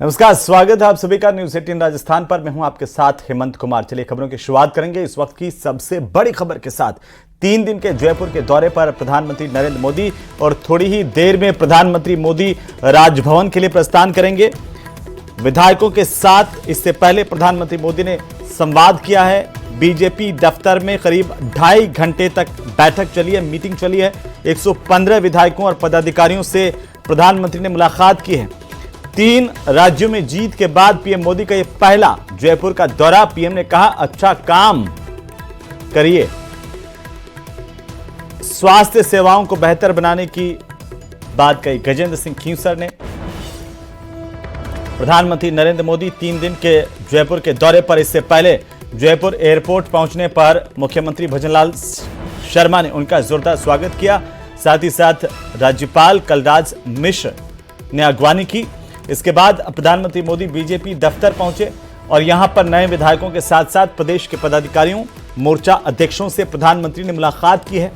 नमस्कार, स्वागत है आप सभी का न्यूज 18 राजस्थान पर। मैं हूं आपके साथ हेमंत कुमार। चलिए खबरों की शुरुआत करेंगे इस वक्त की सबसे बड़ी खबर के साथ। 3 दिन के जयपुर के दौरे पर प्रधानमंत्री नरेंद्र मोदी और थोड़ी ही देर में प्रधानमंत्री मोदी राजभवन के लिए प्रस्थान करेंगे। विधायकों के साथ इससे पहले प्रधानमंत्री मोदी ने संवाद किया है। बीजेपी दफ्तर में करीब 2.5 घंटे तक बैठक चली है, मीटिंग चली है। 115 विधायकों और पदाधिकारियों से प्रधानमंत्री ने मुलाकात की है। 3 राज्यों में जीत के बाद पीएम मोदी का यह पहला जयपुर का दौरा। पीएम ने कहा, अच्छा काम करिए, स्वास्थ्य सेवाओं को बेहतर बनाने की बात कही गजेंद्र सिंह खींवसर ने। प्रधानमंत्री नरेंद्र मोदी 3 दिन के जयपुर के दौरे पर इससे पहले जयपुर एयरपोर्ट पहुंचने पर मुख्यमंत्री भजनलाल शर्मा ने उनका जोरदार स्वागत किया। साथ ही साथ राज्यपाल कलराज मिश्र ने अगवानी की। इसके बाद प्रधानमंत्री मोदी बीजेपी दफ्तर पहुंचे और यहां पर नए विधायकों के साथ साथ प्रदेश के पदाधिकारियों, मोर्चा अध्यक्षों से प्रधानमंत्री ने मुलाकात की है।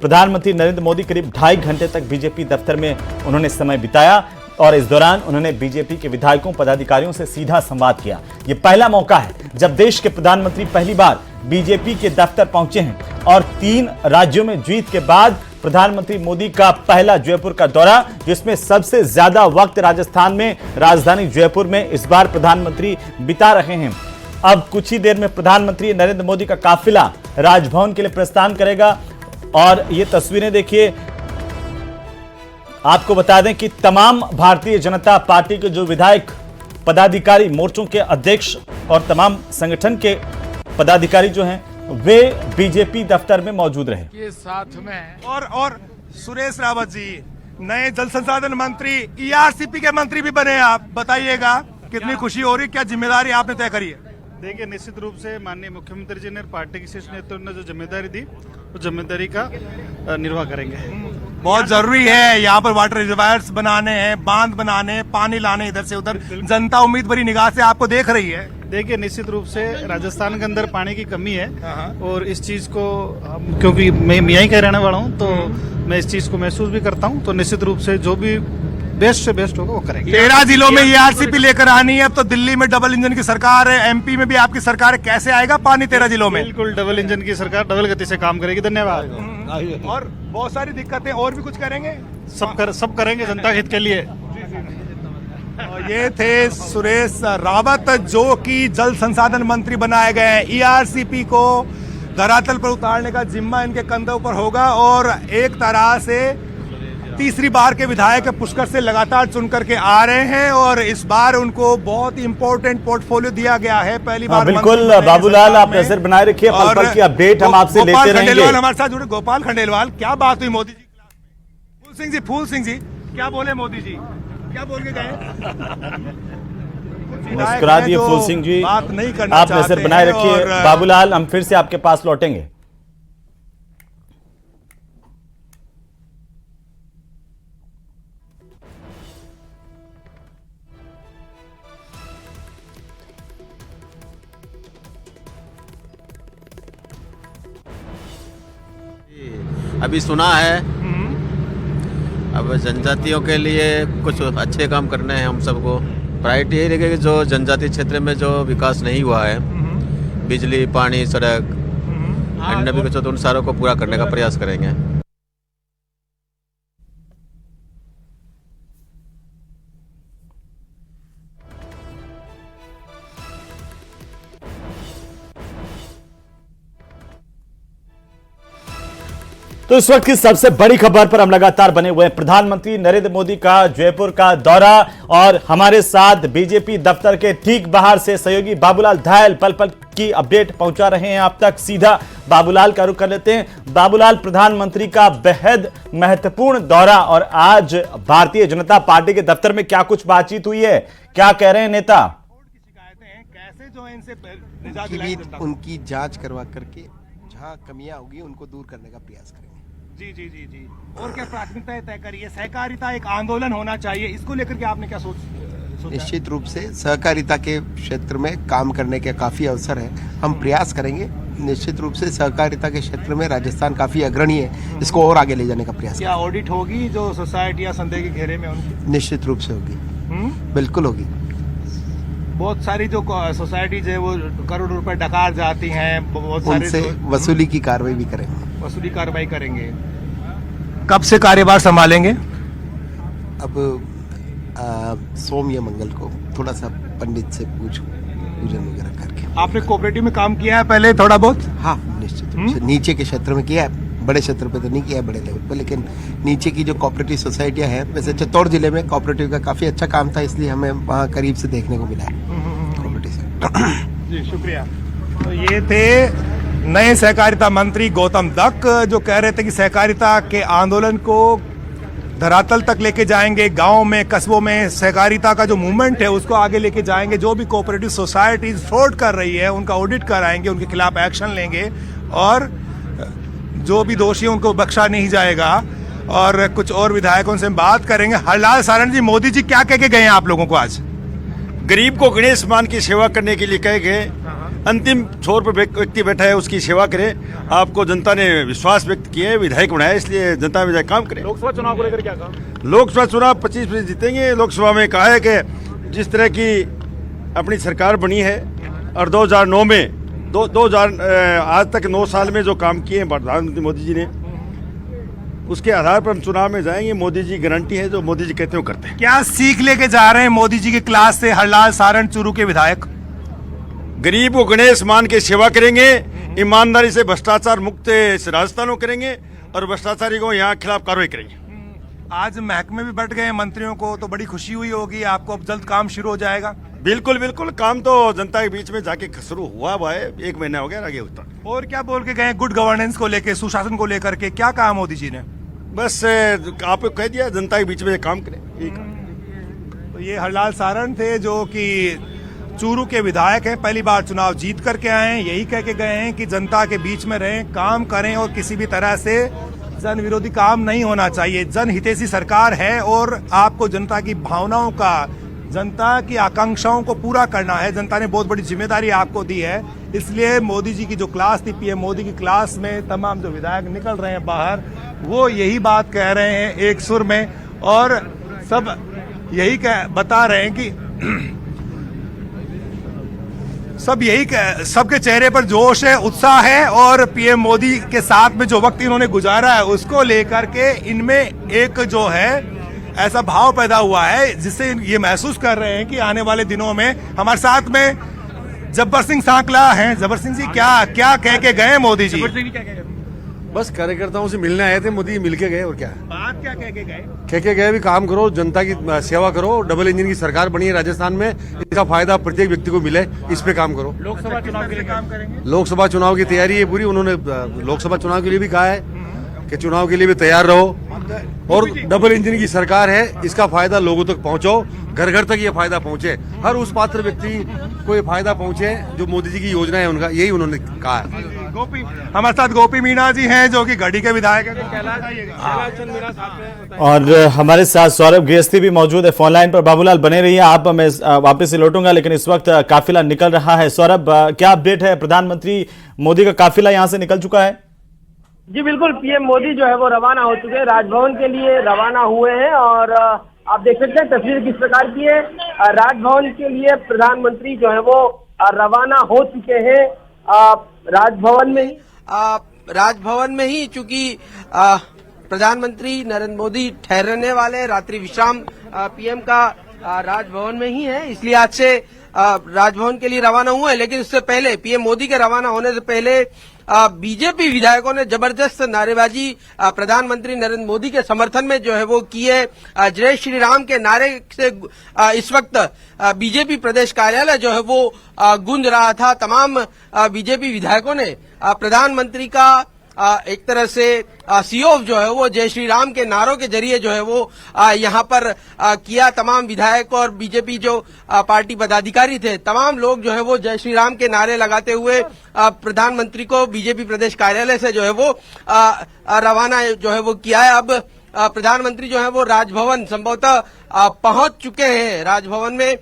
प्रधानमंत्री नरेंद्र मोदी करीब 2.5 घंटे तक बीजेपी दफ्तर में उन्होंने समय बिताया और इस दौरान उन्होंने बीजेपी के विधायकों, पदाधिकारियों से सीधा संवाद किया। यह पहला मौका है जब देश के प्रधानमंत्री पहली बार बीजेपी के दफ्तर पहुंचे हैं और 3 राज्यों में जीत के बाद प्रधानमंत्री मोदी का पहला जयपुर का दौरा, जिसमें सबसे ज्यादा वक्त राजस्थान में राजधानी जयपुर में इस बार प्रधानमंत्री बिता रहे हैं। अब कुछ ही देर में प्रधानमंत्री नरेंद्र मोदी का काफिला राजभवन के लिए प्रस्थान करेगा और ये तस्वीरें देखिए। आपको बता दें कि तमाम भारतीय जनता पार्टी के जो विधायक, पदाधिकारी, मोर्चों के अध्यक्ष और तमाम संगठन के पदाधिकारी जो हैं वे बीजेपी दफ्तर में मौजूद रहे। ये साथ में और सुरेश रावत जी नए जल संसाधन मंत्री, ईआरसीपी के मंत्री भी बने। आप बताइएगा कितनी खुशी हो रही, क्या जिम्मेदारी आपने तय करी है? देखिए, निश्चित रूप से माननीय मुख्यमंत्री जी ने पार्टी के शीर्ष नेतृत्व ने जो जिम्मेदारी दी, उस जिम्मेदारी का निर्वाह करेंगे। बहुत जरूरी है, यहाँ पर वाटर रिजर्वायर्स बनाने हैं, बांध बनाने हैं, पानी लाने इधर से उधर। जनता उम्मीद भरी निगाह से आपको देख रही है। देखिए, निश्चित रूप से राजस्थान के अंदर पानी की कमी है और इस चीज को, क्योंकि मैं मियाँ का रहने वाला हूँ, तो मैं इस चीज को महसूस भी करता हूँ। तो निश्चित रूप से जो भी बेस्ट से बेस्ट होगा वो करेंगे। 13 जिलों में ईआरसीपी लेकर आनी है। अब तो दिल्ली में डबल इंजन की सरकार है, एमपी में भी आपकी सरकार है। कैसे आएगा पानी 13 जिलों में? बिल्कुल, डबल इंजन की सरकार डबल गति से काम करेगी। धन्यवाद। और बहुत सारी दिक्कतें और भी कुछ करेंगे, सब करेंगे जनता हित के लिए। ये थे सुरेश रावत, जो कि जल संसाधन मंत्री बनाए गए हैं। ईआरसीपी को धरातल पर उतारने का जिम्मा इनके कंधों पर होगा और एक तरह से तीसरी बार के विधायक पुष्कर से लगातार चुन करके आ रहे हैं और इस बार उनको बहुत इंपॉर्टेंट पोर्टफोलियो दिया गया है। पहली बार बिल्कुल बाबूलाल, आप नजर बनाए रखिए, पल पल की अपडेट हम आपसे लेते रहेंगे। खंडेलवाल हमारे साथ जुड़े। गोपाल खंडेलवाल, क्या बात हुई मोदी जी? फूल सिंह जी क्या बोले मोदी जी, क्या बोल के गए? मुस्कुरा दिए फूल सिंह जी। बात नहीं करना आप नजर बनाए रखिए। बाबूलाल, हम फिर से आपके पास लौटेंगे। अभी सुना है, अब जनजातियों के लिए कुछ अच्छे काम करने हैं। हम सबको प्रायोरिटी यही रहेगी कि जो जनजातीय क्षेत्र में जो विकास नहीं हुआ है, बिजली, पानी, सड़क, अन्य भी कुछ, तो उन सारों को पूरा करने का प्रयास करेंगे। तो इस वक्त की सबसे बड़ी खबर पर हम लगातार बने हुए हैं। प्रधानमंत्री नरेंद्र मोदी का जयपुर का दौरा और हमारे साथ बीजेपी दफ्तर के ठीक बाहर से सहयोगी बाबूलाल धायल पल पल की अपडेट पहुंचा रहे हैं आप तक। सीधा बाबूलाल का रुख कर लेते हैं। बाबूलाल, प्रधानमंत्री का बेहद महत्वपूर्ण दौरा और आज भारतीय जनता पार्टी के दफ्तर में क्या कुछ बातचीत हुई है, क्या कह रहे हैं नेता? कैसे जो है इनसे उनकी जांच करवा करके जहां कमियां होगी उनको दूर करने का प्रयास करेंगे। जी। और क्या प्राथमिकताएं तय करिए? सहकारिता एक आंदोलन होना चाहिए, इसको लेकर के आपने क्या सोचा? निश्चित रूप से सहकारिता के क्षेत्र में काम करने के काफी अवसर है, हम प्रयास करेंगे। निश्चित रूप से सहकारिता के क्षेत्र में राजस्थान काफी अग्रणी है, इसको और आगे ले जाने का प्रयास। क्या ऑडिट होगी जो सोसाइटी या संदेह के घेरे में उनकी? निश्चित रूप से होगी। बिल्कुल होगी। बहुत सारी जो सोसाइटीज है वो करोड़ों रुपए डकार जाती हैं, बहुत सारे उनसे वसूली की कार्रवाई भी करेंगे। वसूली कार्रवाई करेंगे। कब से कार्यभार संभालेंगे? अब सोम या मंगल को थोड़ा सा पंडित से पूजन वगैरह करके। आपने कोऑपरेटिव में काम किया है पहले थोड़ा बहुत? हाँ, निश्चित रूप से नीचे के क्षेत्र में किया है, बड़े क्षेत्र पे तो नहीं किया है, बड़े लेवल पे, लेकिन नीचे की जो कोऑपरेटिव सोसाइटियां हैं, वैसे चित्तौड़ जिले में कोऑपरेटिव का काफी अच्छा काम था, इसलिए हमें वहाँ करीब से देखने को मिला है कोऑपरेटिव सेक्टर। जी शुक्रिया। तो ये थे नए सहकारिता मंत्री गौतम दत्त, जो कह रहे थे कि सहकारिता के आंदोलन को धरातल तक लेके जाएंगे, गांव में कस्बों में सहकारिता का जो मूवमेंट है उसको आगे लेके जाएंगे। जो भी कोऑपरेटिव सोसाइटीज फ्रॉड कर रही है उनका ऑडिट कराएंगे, उनके खिलाफ एक्शन लेंगे और जो भी दोषी है उनको बख्शा नहीं जाएगा। और कुछ और विधायकों से बात करेंगे। हरलाल सारण जी, मोदी जी क्या कह के गए हैं आप लोगों को आज? गरीब को गणेश मान की सेवा करने के लिए कहे गए, अंतिम छोर पर व्यक्ति बैठा है उसकी सेवा करे। आपको जनता ने विश्वास व्यक्त किया है, विधायक बनाया, इसलिए जनता विधायक काम करे। लोकसभा चुनाव को लेकर क्या कहा? लोकसभा चुनाव 25% जीतेंगे। लोकसभा में कहा है कि जिस तरह की अपनी सरकार बनी है और 2009 में 2000 आज तक 9 साल में जो काम किए हैं प्रधानमंत्री मोदी जी ने, उसके आधार पर हम चुनाव में जाएंगे। मोदी जी गारंटी है, जो मोदी जी कहते हैं वो करते हैं। क्या सीख लेके जा रहे हैं मोदी जी की क्लास से हरलाल सारण चूरू के विधायक? गरीब को गणेश मान के सेवा करेंगे, ईमानदारी से भ्रष्टाचार मुक्त राजस्थान को करेंगे और भ्रष्टाचारी को यहाँ खिलाफ कार्रवाई करेंगे। आज महकमे भी बढ़ गए हैं मंत्रियों को, तो बड़ी खुशी हुई होगी आपको, अब जल्द काम शुरू हो जाएगा। बिल्कुल बिल्कुल, काम तो जनता के बीच में जाके शुरू हुआ है, 1 महीना हो गया, आगे होता। और क्या बोल के गए गुड गवर्नेंस को लेके, सुशासन को लेकर के क्या कहा मोदी जी ने? बस आपको कह दिया जनता के बीच में काम करें। तो ये हरलाल सारण थे जो कि चूरू के विधायक हैं, पहली बार चुनाव जीत करके आए हैं। यही कह के गए हैं कि जनता के बीच में रहें, काम करें और किसी भी तरह से जन विरोधी काम नहीं होना चाहिए। जनहितैषी सरकार है और आपको जनता की भावनाओं का, जनता की आकांक्षाओं को पूरा करना है। जनता ने बहुत बड़ी जिम्मेदारी आपको दी है, इसलिए मोदी जी की जो क्लास थी, पीएम मोदी की क्लास में तमाम जो विधायक निकल रहे हैं बाहर, वो यही बात कह रहे हैं एक सुर में, और सब यही बता रहे हैं कि सबके चेहरे पर जोश है, उत्साह है, और पीएम मोदी के साथ में जो वक्त इन्होंने गुजारा है उसको लेकर के इनमें एक जो है ऐसा भाव पैदा हुआ है जिससे ये महसूस कर रहे हैं कि आने वाले दिनों में। हमारे साथ में जब्बर सिंह सांकला हैं। जब्बर सिंह जी, क्या कह के गए मोदी जी? बस कार्यकर्ताओं से मिलने आए थे, मोदी मिल के गए, और क्या बात क्या कह के गए? कह के गए भी काम करो, जनता की सेवा करो, डबल इंजन की सरकार बनी है राजस्थान में, इसका फायदा प्रत्येक व्यक्ति को मिले, इस पे काम करो। लोकसभा चुनाव के लिए काम करेंगे? लोकसभा चुनाव की तैयारी है पूरी। उन्होंने लोकसभा चुनाव के लिए भी कहा है कि चुनाव के लिए भी तैयार रहो, और डबल इंजन की सरकार है, इसका फायदा लोगों तक पहुंचाओ, घर घर तक ये फायदा पहुंचे, हर उस पात्र व्यक्ति को ये फायदा पहुंचे जो मोदी जी की योजना है उनका, यही उन्होंने कहा है। गोपी, हमारे साथ गोपी मीणा जी हैं जो कि गढ़ी के विधायक हैं। और हमारे साथ सौरभ गृहस्थी भी मौजूद है फोन लाइन पर। बाबूलाल बने रहिए, आप मैं वापस से लौटूंगा, लेकिन इस वक्त काफिला निकल रहा है। सौरभ, क्या अपडेट है? प्रधानमंत्री मोदी का काफिला यहाँ से निकल चुका है? जी बिल्कुल, पीएम मोदी जो है वो रवाना हो चुके हैं, राजभवन के लिए रवाना हुए हैं। और आप देख सकते हैं तस्वीर किस प्रकार की है। राजभवन के लिए प्रधानमंत्री जो है वो रवाना हो चुके हैं। राजभवन में ही चूंकि प्रधानमंत्री नरेंद्र मोदी ठहरने वाले, रात्रि विश्राम पीएम का राजभवन में ही है, इसलिए आज से राजभवन के लिए रवाना हुए। लेकिन उससे पहले, पीएम मोदी के रवाना होने से पहले बीजेपी विधायकों ने जबरदस्त नारेबाजी प्रधानमंत्री नरेंद्र मोदी के समर्थन में जो है वो की है। जय श्री राम के नारे से इस वक्त बीजेपी प्रदेश कार्यालय जो है वो गूंज रहा था। तमाम बीजेपी विधायकों ने प्रधानमंत्री का एक तरह से सीओफ जो है वो जय श्री राम के नारों के जरिए जो है वो यहाँ पर किया। तमाम विधायक और बीजेपी जो पार्टी पदाधिकारी थे, तमाम लोग जो है वो जय श्री राम के नारे लगाते हुए प्रधानमंत्री को बीजेपी प्रदेश कार्यालय से जो है वो रवाना जो है वो किया है। अब प्रधानमंत्री जो है वो राजभवन संभवतः पहुंच चुके हैं। राजभवन में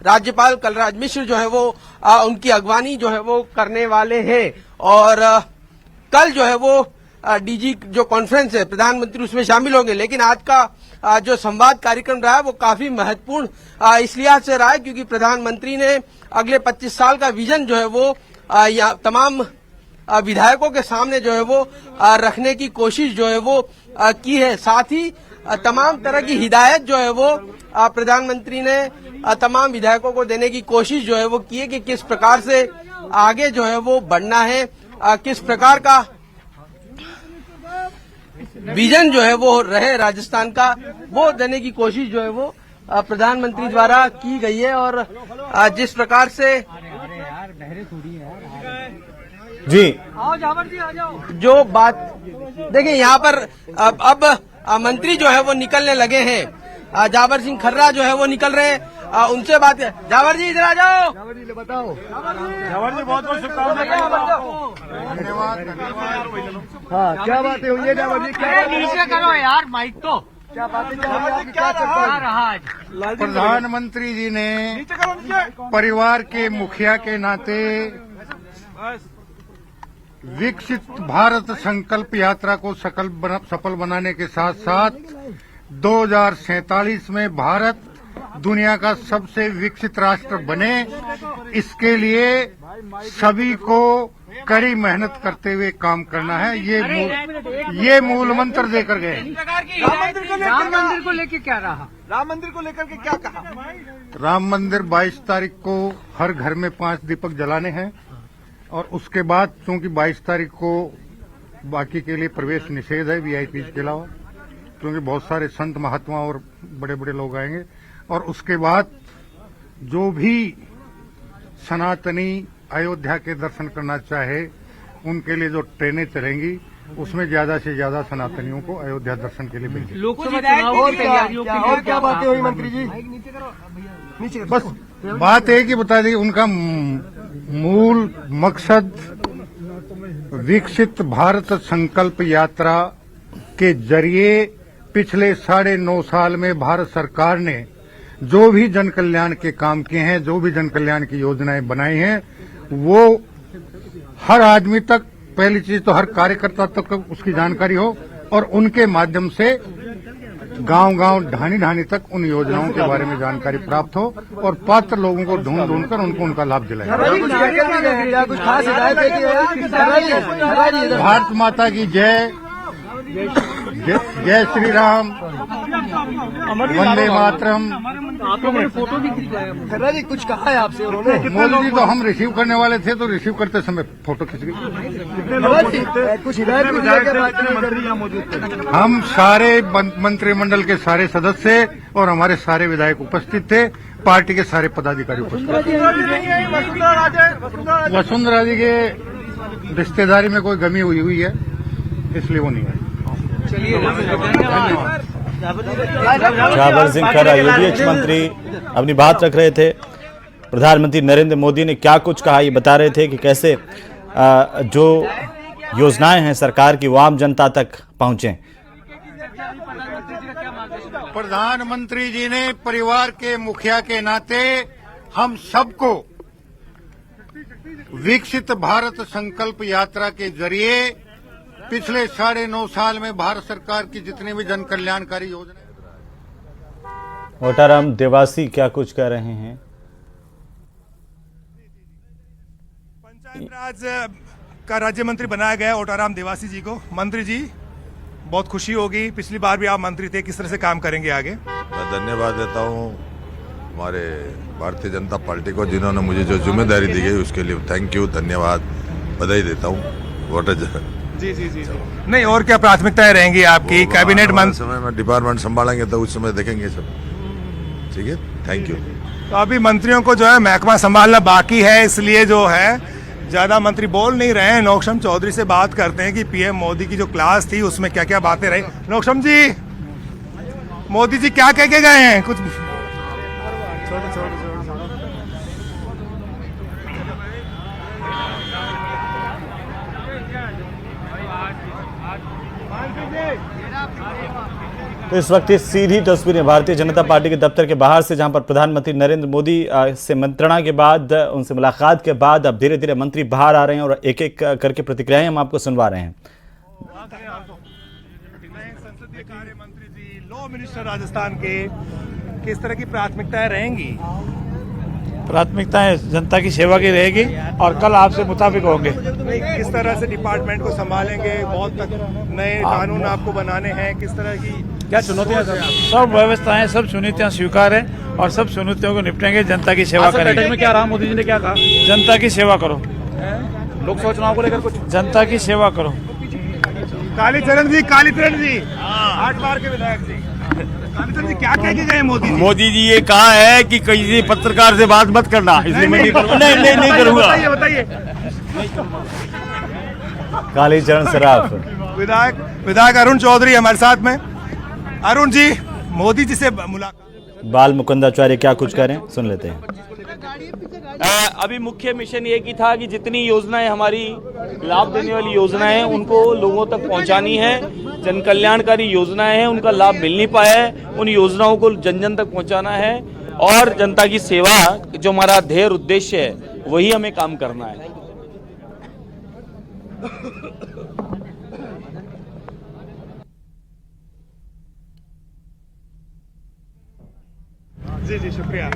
राज्यपाल कलराज मिश्र जो है वो उनकी अगवानी जो है वो करने वाले हैं। और कल जो है वो डीजी जो कॉन्फ्रेंस है, प्रधानमंत्री उसमें शामिल होंगे। लेकिन आज का जो संवाद कार्यक्रम रहा है वो काफी महत्वपूर्ण इस लिहाज से रहा है क्योंकि प्रधानमंत्री ने अगले 25 साल का विजन जो है वो तमाम विधायकों के सामने जो है वो रखने की कोशिश जो है वो की है। साथ ही तमाम तरह की हिदायत जो है वो प्रधानमंत्री ने तमाम विधायकों को देने की कोशिश जो है वो की है कि किस प्रकार से आगे जो है वो बढ़ना है, किस प्रकार का विजन जो है वो रहे राजस्थान का, वो देने की कोशिश जो है वो प्रधानमंत्री द्वारा की गई है। और जिस प्रकार से जी जो बात देखिए यहाँ पर अब मंत्री जो है वो निकलने लगे हैं। जावर सिंह खर्रा जो है वो निकल रहे हैं, उनसे बात है। जावर जी इधर आ जाओ। बताओ जावर जी बहुत बहुत शुभकामनाएं। हाँ, क्या बातें हुई है जावर जी? क्या नीचे करो यार माइक तो। क्या बातें चल रही है? क्या रहा आज प्रधानमंत्री जी ने परिवार के मुखिया के नाते विकसित भारत संकल्प यात्रा को सफल बनाने के साथ साथ 2047 में भारत दुनिया का सबसे विकसित राष्ट्र बने, इसके लिए सभी को कड़ी मेहनत करते हुए काम करना है। ये मूल मंत्र देकर गए। राम मंदिर को लेकर क्या रहा? राम मंदिर को लेकर के क्या कहा? राम मंदिर 22 तारीख को हर घर में 5 दीपक जलाने हैं और उसके बाद चूंकि 22 तारीख को बाकी के लिए प्रवेश निषेध है वीआईपी के अलावा, क्योंकि बहुत सारे संत महात्मा और बड़े बड़े लोग आएंगे। और उसके बाद जो भी सनातनी अयोध्या के दर्शन करना चाहे उनके लिए जो ट्रेनें चलेंगी उसमें ज्यादा से ज्यादा सनातनियों को अयोध्या दर्शन के लिए मिलेगी। लोकसभा चुनाव की तैयारियों के लिए और क्या बातें हुई मंत्री जी? नीचे बस बात एक ही बता दी, उनका मूल मकसद विकसित भारत संकल्प यात्रा के जरिए पिछले 9.5 साल में भारत सरकार ने जो भी जन कल्याण के काम किए हैं, जो भी जन कल्याण की योजनाएं बनाई हैं, वो हर आदमी तक, पहली चीज तो हर कार्यकर्ता तक उसकी जानकारी हो और उनके माध्यम से गांव-गांव, ढाणी-ढाणी तक उन योजनाओं के बारे में जानकारी प्राप्त हो और पात्र लोगों को ढूंढ कर उनको उनका लाभ दिलाए। भारत माता की जय, जय श्री राम, वंदे मातरम। फोटो भी खर्रा जी कुछ कहा है आपसे उन्होंने? मोदी जी तो हम रिसीव करने वाले थे तो रिसीव करते समय फोटो खींच गई। कुछ हिदायत मौजूद थे? हम सारे मंत्रिमंडल के सारे सदस्य और हमारे सारे विधायक उपस्थित थे, पार्टी के सारे पदाधिकारी उपस्थित थे। वसुंधरा जी के रिश्तेदारी में कोई गमी हुई है, इसलिए वो नहीं है। जावर सिंह खर्रा यूडीएच मंत्री अपनी बात रख रहे थे। प्रधानमंत्री नरेंद्र मोदी ने क्या कुछ कहा ये बता रहे थे कि कैसे जो योजनाएं हैं सरकार की वो आम जनता तक पहुंचे। प्रधानमंत्री जी ने परिवार के मुखिया के नाते हम सबको विकसित भारत संकल्प यात्रा के जरिए पिछले 9.5 साल में भारत सरकार की जितनी भी जन कल्याणकारी योजना। ओटाराम देवासी क्या कुछ कह रहे हैं? पंचायत राज का राज्य मंत्री बनाया गया ओटाराम देवासी जी को। मंत्री जी बहुत खुशी होगी, पिछली बार भी आप मंत्री थे, किस तरह से काम करेंगे आगे? मैं धन्यवाद देता हूँ हमारे भारतीय जनता पार्टी को, जिन्होंने मुझे जो जिम्मेदारी दी गई उसके लिए थैंक यू, धन्यवाद, बधाई देता हूँ। जी जी जी नहीं, और क्या प्राथमिकताएं रहेंगी आपकी? कैबिनेट मंत्री समय में डिपार्टमेंट संभालेंगे तो उस समय देखेंगे सब। ठीक है, थैंक यू। तो अभी मंत्रियों को जो है महकमा संभालना बाकी है, इसलिए जो है ज्यादा मंत्री बोल नहीं रहे हैं। नौक्षम चौधरी से बात करते हैं कि पीएम मोदी की जो क्लास थी उसमें क्या क्या बातें रही। नौक्षम जी, मोदी जी क्या कह के गए हैं? कुछ तो इस वक्त इस सीधी तस्वीरें भारतीय जनता पार्टी के दफ्तर के बाहर से, जहां पर प्रधानमंत्री नरेंद्र मोदी से मंत्रणा के बाद, उनसे मुलाकात के बाद अब धीरे धीरे मंत्री बाहर आ रहे हैं और एक एक करके प्रतिक्रियाएं हम आपको सुनवा रहे हैं। नए संसदीय कार्य मंत्री जी, लॉ मिनिस्टर राजस्थान के, किस तरह की प्राथमिकताएं रहेंगी? प्राथमिकताएं जनता की सेवा की रहेगी और कल आपसे मुताबिक होंगे। नहीं, किस तरह से डिपार्टमेंट को संभालेंगे? बहुत तक नए कानून आपको बनाने हैं, किस तरह की क्या चुनौतियां? सब व्यवस्थाएं, सब चुनौतियां स्वीकार है और सब चुनौतियों को निपटेंगे, जनता की सेवा करेंगे। बैठक में क्या रहा, मोदी जी ने क्या कहा? जनता की सेवा करो, लोकसभा चुनाव को लेकर कुछ? जनता की सेवा करो। कालीचरण जी 8 बार के विधायक जी, कालीचरण जी क्या कह के गए मोदी जी? मोदी जी ये कहा है कि किसी पत्रकार से बात मत करना, इसलिए मैं नहीं करूंगा। बताइए। कालीचरण सराफ। विधायक अरुण चौधरी हमारे साथ में। अरुण जी, मोदी जी से मुलाकात। बाल मुकुंदाचार्य क्या कुछ कह रहे हैं, सुन लेते हैं। अभी मुख्य मिशन ये की था कि जितनी योजनाएं हमारी लाभ देने वाली योजनाएं हैं उनको लोगों तक पहुंचानी है। जन कल्याणकारी योजनाएं हैं, उनका लाभ मिल नहीं पाया है, उन योजनाओं को जन जन तक पहुंचाना है और जनता की सेवा जो हमारा ध्येय उद्देश्य है वही हमें काम करना है। जी शुक्रिया।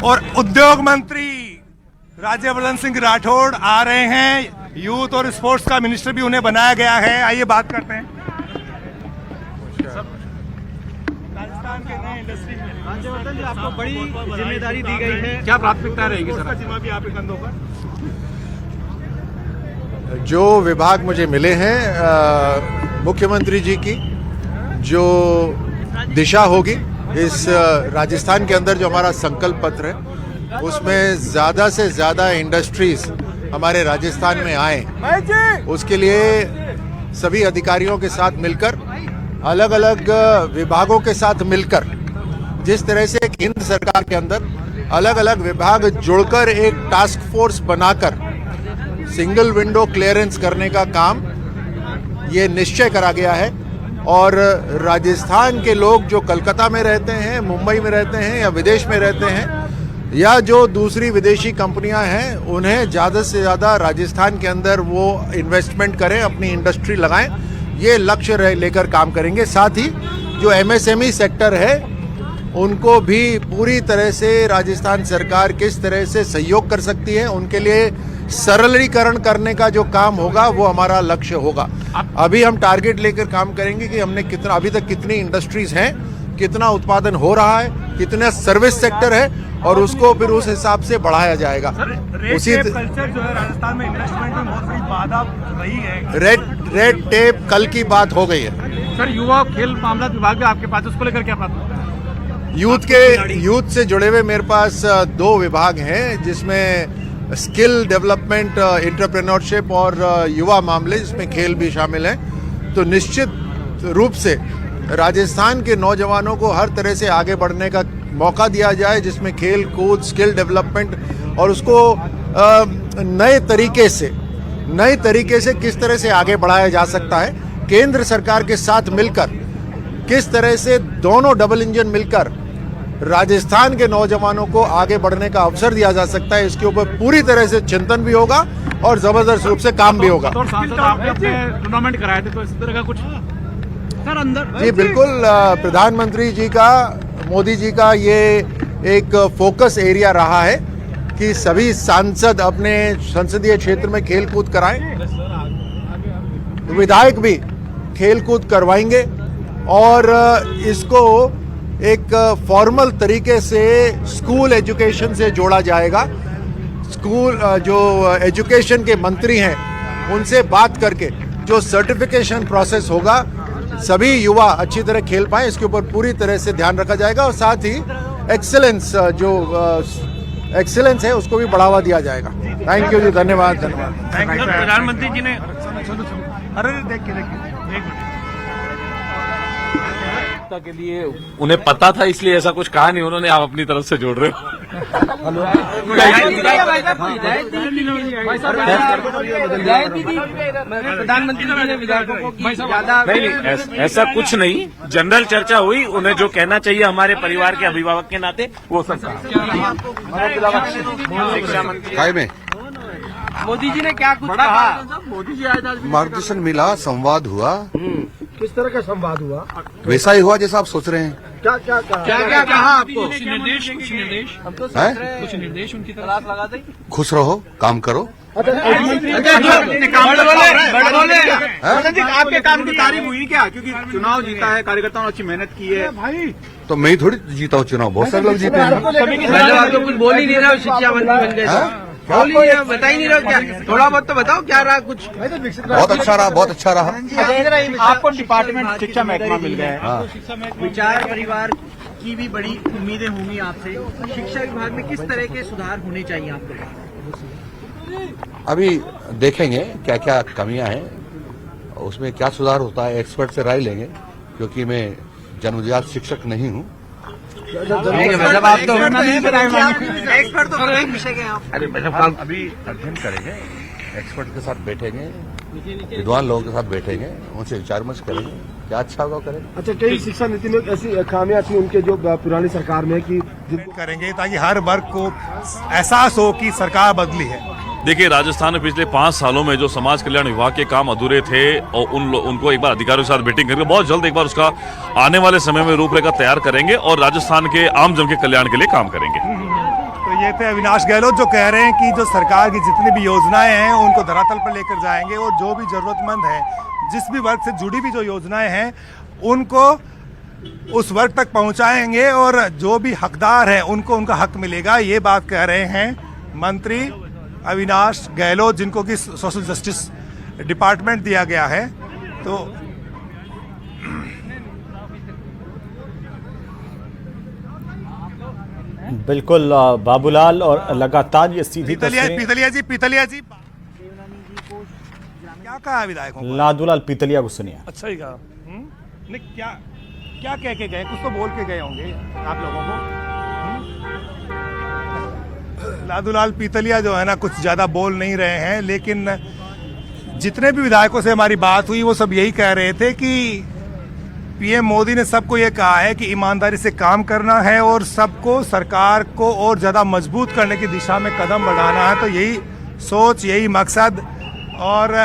और उद्योग मंत्री राज्यवर्धन सिंह राठौड़ आ रहे हैं, यूथ और स्पोर्ट्स का मिनिस्टर भी उन्हें बनाया गया है। आइए बात करते हैं। राजस्थान के नए इंडस्ट्री में राज्यवर्धन जी, आपको बड़ी जिम्मेदारी दी गई है, क्या प्राथमिकता रहेगी सर? जिम्मा भी आपके कंधों पर। जो विभाग मुझे मिले हैं मुख्यमंत्री जी की जो दिशा होगी, इस राजस्थान के अंदर जो हमारा संकल्प पत्र है उसमें ज़्यादा से ज़्यादा इंडस्ट्रीज हमारे राजस्थान में आए, उसके लिए सभी अधिकारियों के साथ मिलकर, अलग अलग विभागों के साथ मिलकर, जिस तरह से केंद्र सरकार के अंदर अलग अलग विभाग जुड़कर एक टास्क फोर्स बनाकर सिंगल विंडो क्लियरेंस करने का काम ये निश्चय करा गया है। और राजस्थान के लोग जो कलकत्ता में रहते हैं, मुंबई में रहते हैं या विदेश में रहते हैं या जो दूसरी विदेशी कंपनियां हैं, उन्हें ज़्यादा से ज़्यादा राजस्थान के अंदर वो इन्वेस्टमेंट करें, अपनी इंडस्ट्री लगाएं, ये लक्ष्य लेकर काम करेंगे। साथ ही जो एमएसएमई सेक्टर है उनको भी पूरी तरह से राजस्थान सरकार किस तरह से सहयोग कर सकती है, उनके लिए सरलीकरण करने का जो काम होगा वो हमारा लक्ष्य होगा। अभी हम टारगेट लेकर काम करेंगे कि हमने कितना, अभी तक कितनी इंडस्ट्रीज हैं, कितना उत्पादन हो रहा है, कितना सर्विस सेक्टर है और उसको फिर उस हिसाब से बढ़ाया जाएगा। उसी कल्चर जो है राजस्थान में इन्वेस्टमेंट में बहुत बड़ी बाधा रही है। रेड टेप कल की बात हो गई है। सर, युवा खेल मामला विभाग में आपके पास, उसको लेकर क्या प्राथमिकता? यूथ से जुड़े हुए मेरे पास 2 विभाग हैं, जिसमें स्किल डेवलपमेंट, एंटरप्रेन्योरशिप और युवा मामले, जिसमें खेल भी शामिल है। तो निश्चित रूप से राजस्थान के नौजवानों को हर तरह से आगे बढ़ने का मौका दिया जाए, जिसमें खेल कूद, स्किल डेवलपमेंट और उसको नए तरीके से किस तरह से आगे बढ़ाया जा सकता है। केंद्र सरकार के साथ मिलकर किस तरह से दोनों डबल इंजन मिलकर राजस्थान के नौजवानों को आगे बढ़ने का अवसर दिया जा सकता है, इसके ऊपर पूरी तरह से चिंतन भी होगा और जबरदस्त रूप से काम भी होगा। टूर्नामेंट कराए थे, तो इस तरह का कुछ सर अंदर? जी बिल्कुल, प्रधानमंत्री जी का, मोदी जी का ये एक फोकस एरिया रहा है कि सभी सांसद अपने संसदीय क्षेत्र में खेल कूद कराएं, विधायक भी खेल कूद करवाएंगे और इसको एक फॉर्मल तरीके से स्कूल एजुकेशन से जोड़ा जाएगा। स्कूल जो एजुकेशन के मंत्री हैं उनसे बात करके जो सर्टिफिकेशन प्रोसेस होगा, सभी युवा अच्छी तरह खेल पाएं, इसके ऊपर पूरी तरह से ध्यान रखा जाएगा और साथ ही एक्सीलेंस है उसको भी बढ़ावा दिया जाएगा। थैंक यू जी, धन्यवाद। प्रधानमंत्री जी ने के लिए उन्हें पता था, इसलिए ऐसा कुछ कहा नहीं उन्होंने, आप अपनी तरफ से जोड़ रहे हो। प्रधानमंत्री जी ने विधायकों को ज्यादा नहीं, ऐसा कुछ नहीं, जनरल चर्चा हुई, उन्हें जो कहना चाहिए हमारे परिवार के अभिभावक के नाते वो सब। शिक्षा मंत्री मोदी जी ने क्या कुछ कहा? मोदी जी आए थे आज। मार्गदर्शन मिला, संवाद हुआ। किस तरह का संवाद हुआ? वैसा ही हुआ जैसा आप सोच रहे हैं। क्या क्या कहा? क्या कहा आपको? हैं? कुछ निर्देश उनकी तरफ लगा दें। खुश रहो, काम करो। आपके काम की तारीफ हुई क्या? क्योंकि चुनाव जीता है, कार्यकर्ताओं ने अच्छी मेहनत की है भाई। तो मैं ही थोड़ी जीता हूँ चुनाव, बहुत सारे लोग जीते हैं। आप तो कुछ बोल ही नहीं रहे हो, शिक्षा मंत्री बन गए। बोल ही नहीं रहे हो, बता ही नहीं रहे हो क्या? थोड़ा बहुत तो बताओ क्या रहा कुछ। बहुत अच्छा रहा, बहुत अच्छा रहा। आपको डिपार्टमेंट शिक्षा महकमा मिल गया है। हाँ। विचार परिवार की भी बड़ी उम्मीदें होंगी आपसे। शिक्षा विभाग में किस तरह के सुधार होने चाहिए आपको? अभी देखेंगे क्या क्या कमियां हैं, उसमें क्या सुधार होता है, एक्सपर्ट से राय लेंगे, क्योंकि मैं जन्मजात शिक्षक नहीं हूँ। मतलब आप तो एक्सपर्ट तो एक विषय के आप। अरे मतलब अभी अध्ययन करेंगे, एक्सपर्ट के साथ बैठेंगे, विद्वान लोगों के साथ बैठेंगे, उनसे विचार विमर्श करेंगे, क्या अच्छा होगा करेंगे। अच्छा, कई शिक्षा नीति में ऐसी खामियां थी उनके जो पुरानी सरकार में कि करेंगे ताकि हर वर्ग को एहसास हो कि सरकार बदली है। देखिए, राजस्थान में पिछले 5 सालों में जो समाज कल्याण विभाग के काम अधूरे थे और उनको एक बार अधिकारियों के साथ मीटिंग करके बहुत जल्द एक बार उसका आने वाले समय में रूपरेखा तैयार करेंगे और राजस्थान के आम जन के कल्याण के लिए काम करेंगे। तो ये थे अविनाश गहलोत जो कह रहे हैं कि जो सरकार की जितनी भी योजनाएं हैं उनको धरातल पर लेकर जाएंगे और जो भी जरूरतमंद है, जिस भी वर्ग से जुड़ी भी जो योजनाएं हैं उनको उस वर्ग तक पहुंचाएंगे और जो भी हकदार है उनको उनका हक मिलेगा। ये बात कह रहे हैं मंत्री अविनाश गहलोत, जिनको कि सोशल जस्टिस डिपार्टमेंट दिया गया है। तो बिल्कुल बाबूलाल, और लगातार ये सीधी तस्वीरें पीतलिया जी क्या कहा विधायकों को? लादूलाल पीतलिया को सुनिए। अच्छा ही कहा। नहीं, क्या क्या कह के गए? कुछ तो बोल के गए होंगे आप लोगों को। लादूलाल पीतलिया जो है ना, कुछ ज्यादा बोल नहीं रहे हैं, लेकिन जितने भी विधायकों से हमारी बात हुई वो सब यही कह रहे थे कि पीएम मोदी ने सबको ये कहा है कि ईमानदारी से काम करना है और सबको, सरकार को और ज्यादा मजबूत करने की दिशा में कदम बढ़ाना है। तो यही सोच, यही मकसद और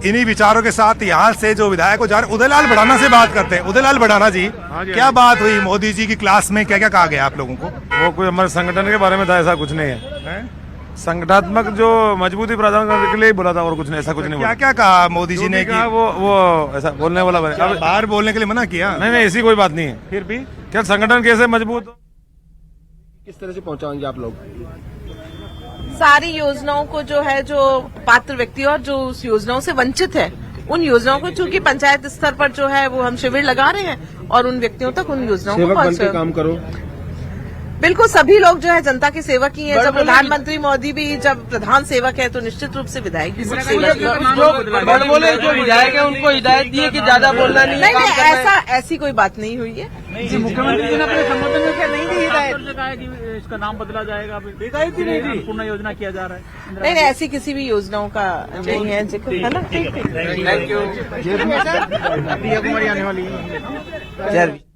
इन्हीं विचारों के साथ यहाँ से जो विधायक जा रहे हैं, उदयलाल बढ़ाना से बात करते हैं। उदयलाल बढ़ाना जी, क्या बात हुई मोदी जी की क्लास में? क्या क्या कहा गया आप लोगों को? वो कोई हमारे संगठन के बारे में था, ऐसा कुछ नहीं है। संगठनात्मक जो मजबूती प्रदान करने के लिए बोला था और कुछ नहीं, ऐसा कुछ नहीं। क्या क्या कहा मोदी जी ने? वो ऐसा बोलने वाला अब बाहर बोलने के लिए मना किया? नहीं, ऐसी कोई बात नहीं है। फिर भी क्या संगठन कैसे मजबूत, किस तरह से पहुंचाएंगे आप लोग? सारी योजनाओं को जो है, जो पात्र व्यक्ति और जो उस योजनाओं से वंचित है, उन योजनाओं को, चूंकि पंचायत स्तर पर जो है वो हम शिविर लगा रहे हैं और उन व्यक्तियों तक उन योजनाओं को पहुंचे। काम करो। बिल्कुल, सभी लोग जो है जनता के सेवक ही हैं। जब प्रधानमंत्री मोदी भी जब प्रधान सेवक है तो निश्चित रूप से विधायक भी सेवक। जो बोले जो विधायक है उनको हिदायत दी है कि ज्यादा बोलना नहीं है। नहीं, ऐसी कोई बात नहीं हुई है। मुख्यमंत्री जी ने अपने संबोधन में क्या नहीं दी हिदायत? इसका नाम बदला जाएगा, हिदायत ही नहीं दी, पूर्ण योजना किया जा रहा है। नहीं, ऐसी किसी भी योजनाओं का नहीं है जिक्र, है ना? Thank you. प्रिया कुमारी आने वाली है।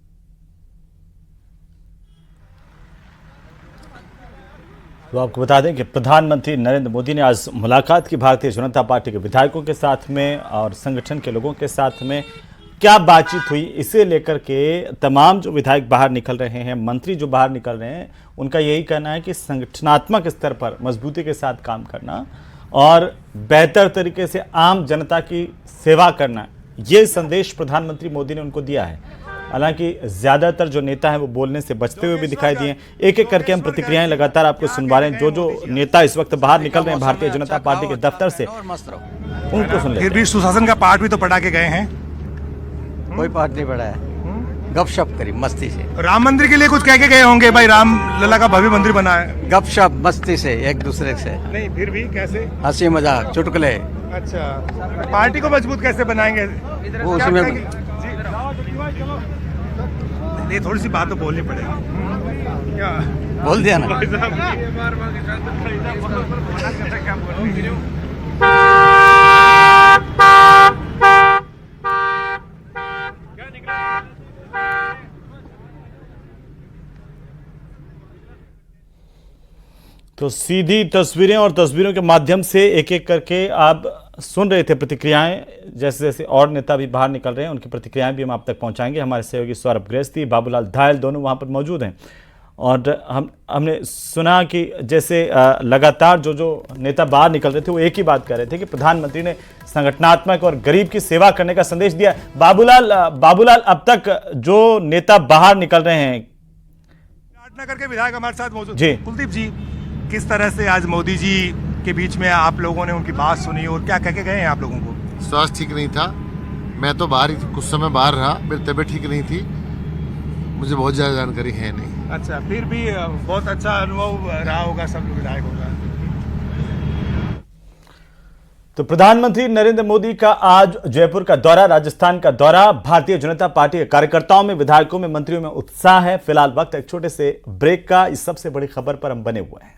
तो आपको बता दें कि प्रधानमंत्री नरेंद्र मोदी ने आज मुलाकात की भारतीय जनता पार्टी के विधायकों के साथ में और संगठन के लोगों के साथ में। क्या बातचीत हुई, इसे लेकर के तमाम जो विधायक बाहर निकल रहे हैं, मंत्री जो बाहर निकल रहे हैं, उनका यही कहना है कि संगठनात्मक स्तर पर मजबूती के साथ काम करना और बेहतर तरीके से आम जनता की सेवा करना, ये संदेश प्रधानमंत्री मोदी ने उनको दिया है। हालांकि ज्यादातर जो नेता हैं वो बोलने से बचते हुए भी दिखाई दिए। एक एक करके हम प्रतिक्रियाएं लगातार आपको सुनवा रहे हैं। जो नेता इस वक्त बाहर निकल रहे हैं भारतीय जनता पार्टी के दफ्तर से, उनको सुन लेते हैं। फिर भी सुशासन का पाठ भी तो पढ़ा के गए हैं। कोई पाठ नहीं पढ़ा है, गपशप करी मस्ती से। राम मंदिर के लिए कुछ कह के गए होंगे, भाई राम लला का भव्य मंदिर बना है। गपशप मस्ती से, एक दूसरे से नहीं, फिर भी कैसे? हंसी मजाक चुटकुले। अच्छा, पार्टी को मजबूत कैसे बनाएंगे? वो उसी में ये थोड़ी सी बात तो बोलनी पड़ेगी। क्या बोल दिया ना? तो सीधी तस्वीरें और तस्वीरों के माध्यम से एक एक करके आप सुन रहे थे प्रतिक्रियाएं। जैसे जैसे और नेता भी बाहर निकल रहे हैं उनकी प्रतिक्रियाएं भी हम आप तक पहुंचाएंगे। हमारे सहयोगी सौरभ गृहस्थी, बाबूलाल धायल दोनों वहां पर मौजूद हैं और हमने सुना कि जैसे लगातार जो नेता बाहर निकल रहे थे वो एक ही बात कर रहे थे कि प्रधानमंत्री ने संगठनात्मक और गरीब की सेवा करने का संदेश दिया। बाबूलाल अब तक जो नेता बाहर निकल रहे हैं, नगर के विधायक हमारे साथ मौजूद जी। कुलदीप जी, किस तरह से आज मोदी जी के बीच में आप लोगों ने उनकी बात सुनी और क्या कह के गए हैं आप लोगों को? स्वास्थ्य ठीक नहीं था, मैं तो बाहर ही कुछ समय बाहर रहा, मेरी तबीयत ठीक नहीं थी, मुझे बहुत ज़्यादा जानकारी है नहीं। अच्छा, फिर भी बहुत अच्छा अनुभव रहा होगा सब विधायकों का। तो प्रधानमंत्री नरेंद्र मोदी का आज जयपुर का दौरा, राजस्थान का दौरा। भारतीय जनता पार्टी के कार्यकर्ताओं में, विधायकों में, मंत्रियों में उत्साह है। फिलहाल वक्त एक छोटे से ब्रेक का। इस सबसे बड़ी खबर पर हम बने हुए हैं।